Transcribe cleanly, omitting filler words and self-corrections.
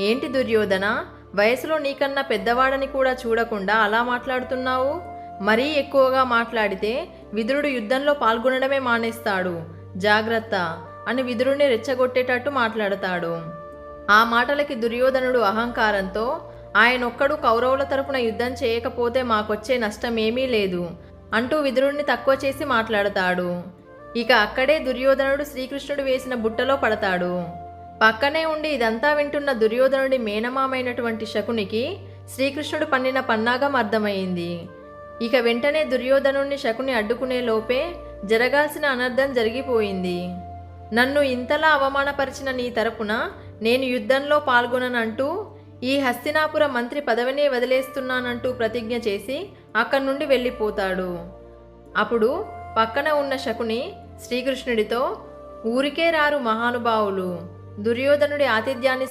ఏంటి దుర్యోధన, వయసులో నీకన్నా పెద్దవాడని కూడా చూడకుండా అలా మాట్లాడుతున్నావు? మరీ ఎక్కువగా మాట్లాడితే విదురుడు యుద్ధంలో పాల్గొనడమే మానేస్తాడు, జాగ్రత్త అని విదురుణ్ణి రెచ్చగొట్టేటట్టు మాట్లాడతాడు. ఆ మాటలకి దుర్యోధనుడు అహంకారంతో ఆయనొక్కడు కౌరవుల తరపున యుద్ధం చేయకపోతే మాకొచ్చే నష్టమేమీ లేదు అంటూ విదురుణ్ణి తక్కువ చేసి మాట్లాడతాడు. ఇక అక్కడే దుర్యోధనుడు శ్రీకృష్ణుడు వేసిన బుట్టలో పడతాడు. పక్కనే ఉండి ఇదంతా వింటున్న దుర్యోధనుడి మేనమామైనటువంటి శకునికి శ్రీకృష్ణుడు పన్నిన పన్నాగం అర్థమైంది. ఇక వెంటనే దుర్యోధనుణ్ణి శకుని అడ్డుకునే లోపే జరగాల్సిన అనర్థం జరిగిపోయింది. నన్ను ఇంతలా అవమానపరిచిన నీ తరపున నేను యుద్ధంలో పాల్గొననంటూ ఈ హస్తినాపుర మంత్రి పదవినే వదిలేస్తున్నానంటూ ప్రతిజ్ఞ చేసి అక్కడి నుండి వెళ్ళిపోతాడు. అప్పుడు పక్కన ఉన్న శకుని శ్రీకృష్ణుడితో, ఊరికే రారు మహానుభావులు, దుర్యోధనుడి ఆతిథ్యాన్ని